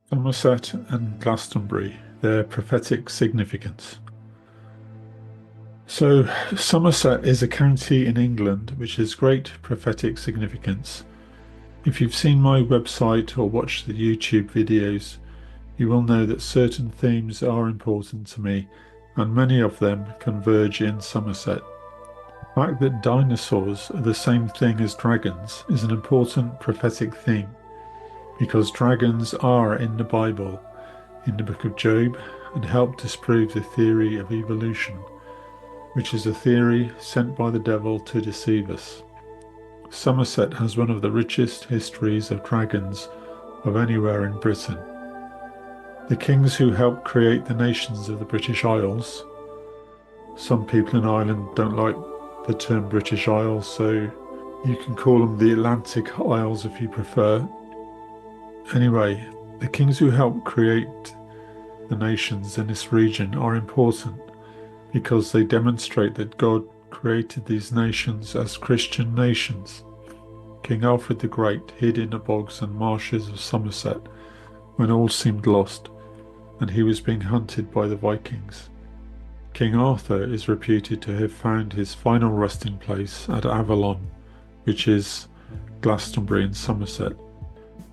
Somerset and Glastonbury, their prophetic significance. So, Somerset is a county in England which has great prophetic significance. If you've seen my website or watched the YouTube videos, you will know that certain themes are important to me, and many of them converge in Somerset. The fact that dinosaurs are the same thing as dragons is an important prophetic theme, because dragons are in the Bible, in the book of Job, and help disprove the theory of evolution, which is a theory sent by the devil to deceive us. Somerset has one of the richest histories of dragons of anywhere in Britain. The kings who helped create the nations of the British Isles. Some people in Ireland don't like the term British Isles, so you can call them the Atlantic Isles if you prefer. Anyway, the kings who helped create the nations in this region are important because they demonstrate that God created these nations as Christian nations. King Alfred the Great hid in the bogs and marshes of Somerset when all seemed lost, and he was being hunted by the Vikings. King Arthur is reputed to have found his final resting place at Avalon, which is Glastonbury in Somerset.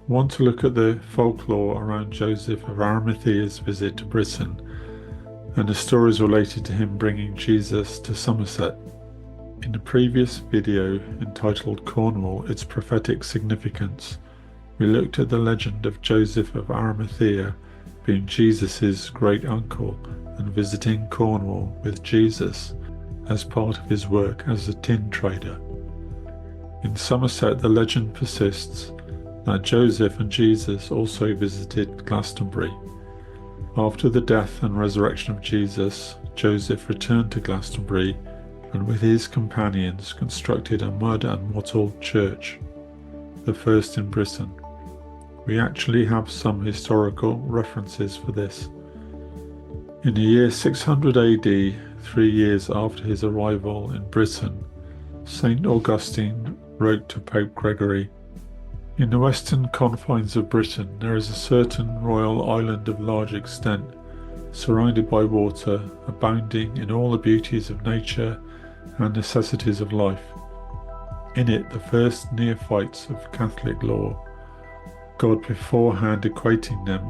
Want to look at the folklore around Joseph of Arimathea's visit to Britain and the stories related to him bringing Jesus to Somerset. In the previous video entitled Cornwall, Its Prophetic Significance, we looked at the legend of Joseph of Arimathea being Jesus' great uncle and visiting Cornwall with Jesus as part of his work as a tin trader. In Somerset, the legend persists that Joseph and Jesus also visited Glastonbury. After the death and resurrection of Jesus, Joseph returned to Glastonbury and with his companions constructed a mud and wattle church, the first in Britain. We actually have some historical references for this. In the year 600 AD, 3 years after his arrival in Britain, St. Augustine wrote to Pope Gregory, "In the western confines of Britain there is a certain royal island of large extent, surrounded by water, abounding in all the beauties of nature and necessities of life. In it the first neophytes of Catholic law, God beforehand equating them,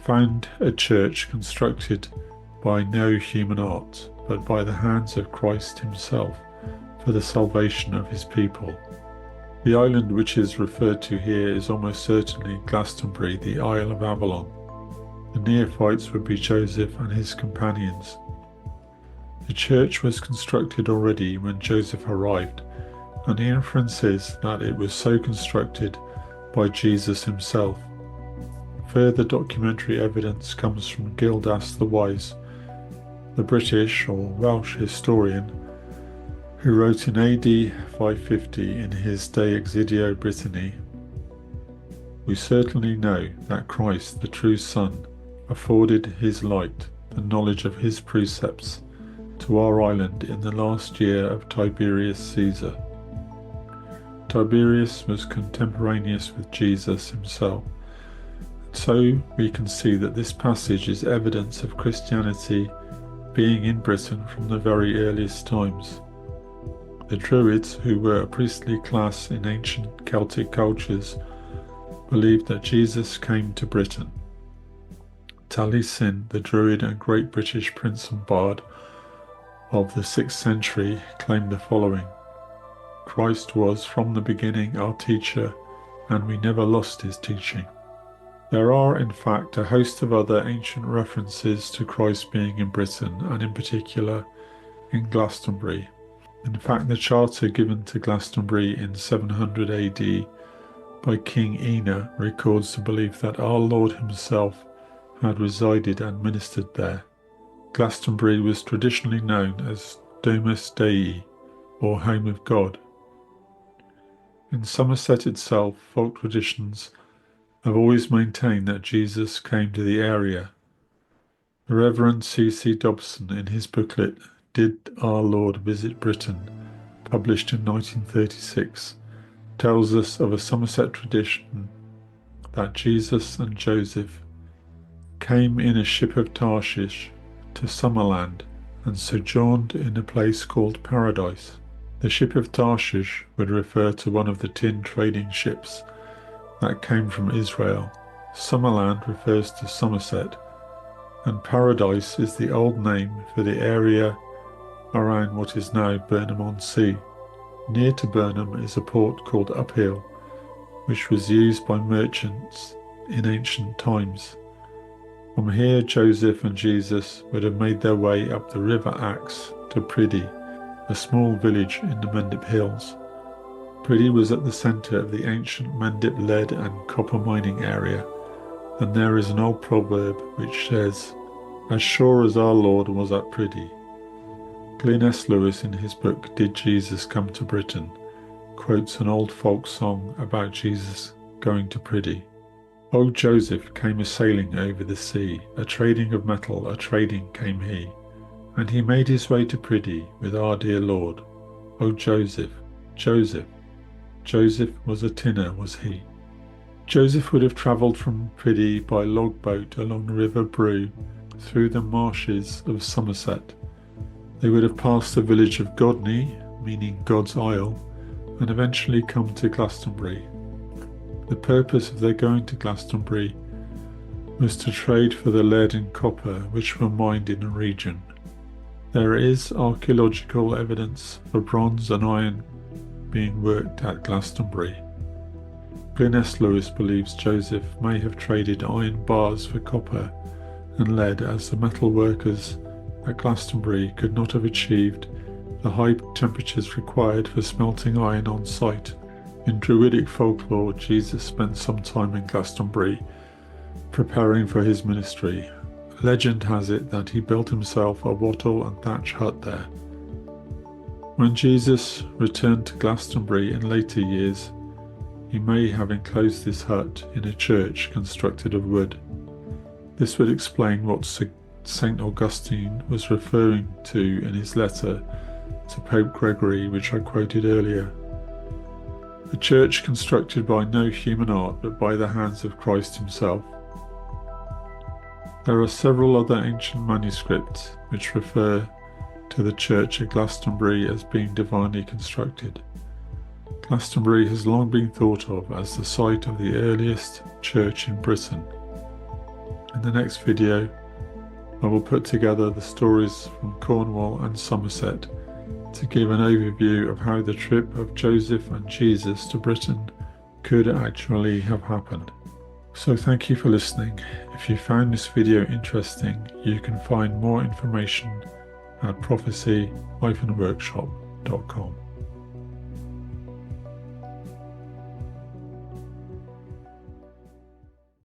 found a church constructed by no human art, but by the hands of Christ himself, for the salvation of his people." The island which is referred to here is almost certainly Glastonbury, the Isle of Avalon. The neophytes would be Joseph and his companions. The church was constructed already when Joseph arrived, and the inference is that it was so constructed by Jesus himself. Further documentary evidence comes from Gildas the Wise, the British or Welsh historian who wrote in AD 550 in his De Exidio Britanniae, "We certainly know that Christ, the true Son, afforded his light, the knowledge of his precepts, to our island in the last year of Tiberius Caesar." Tiberius was contemporaneous with Jesus himself. So we can see that this passage is evidence of Christianity being in Britain from the very earliest times. The Druids, who were a priestly class in ancient Celtic cultures, believed that Jesus came to Britain. Taliesin, the Druid and great British prince and bard of the 6th century, claimed the following: "Christ was from the beginning our teacher, and we never lost his teaching." There are, in fact, a host of other ancient references to Christ being in Britain, and in particular in Glastonbury. In fact, the charter given to Glastonbury in 700 AD by King Ina records the belief that our Lord himself had resided and ministered there. Glastonbury was traditionally known as Domus Dei, or Home of God. In Somerset itself, folk traditions have always maintained that Jesus came to the area. The Reverend C.C. Dobson, in his booklet Did Our Lord Visit Britain, published in 1936, tells us of a Somerset tradition that Jesus and Joseph came in a ship of Tarshish to Summerland and sojourned in a place called Paradise. The ship of Tarshish would refer to one of the tin trading ships that came from Israel. Summerland refers to Somerset, and Paradise is the old name for the area around what is now Burnham-on-Sea. Near to Burnham is a port called Uphill, which was used by merchants in ancient times. From here, Joseph and Jesus would have made their way up the River Axe to Priddy, a small village in the Mendip Hills. Priddy was at the centre of the ancient Mendip lead and copper mining area, and there is an old proverb which says, "As sure as our Lord was at Priddy." Glyn S. Lewis, in his book Did Jesus Come to Britain, quotes an old folk song about Jesus going to Priddy. Old Joseph came a-sailing over the sea, a-trading of metal, a-trading came he, and he made his way to Priddy with our dear Lord. O Joseph, Joseph, Joseph was a tinner, was he. Joseph would have travelled from Priddy by log boat along the River Brew through the marshes of Somerset. They would have passed the village of Godney, meaning God's Isle, and eventually come to Glastonbury. The purpose of their going to Glastonbury was to trade for the lead and copper which were mined in the region. There is archaeological evidence for bronze and iron being worked at Glastonbury. Glyn S. Lewis believes Joseph may have traded iron bars for copper and lead, as the metal workers at Glastonbury could not have achieved the high temperatures required for smelting iron on site. In Druidic folklore, Jesus spent some time in Glastonbury preparing for his ministry. Legend has it that he built himself a wattle and thatch hut there. When Jesus returned to Glastonbury in later years, he may have enclosed this hut in a church constructed of wood. This would explain what St. Augustine was referring to in his letter to Pope Gregory, which I quoted earlier. A church constructed by no human art but by the hands of Christ himself. There are several other ancient manuscripts which refer to the church at Glastonbury as being divinely constructed. Glastonbury has long been thought of as the site of the earliest church in Britain. In the next video, I will put together the stories from Cornwall and Somerset to give an overview of how the trip of Joseph and Jesus to Britain could actually have happened. So thank you for listening. If you found this video interesting, you can find more information at prophecy-workshop.com.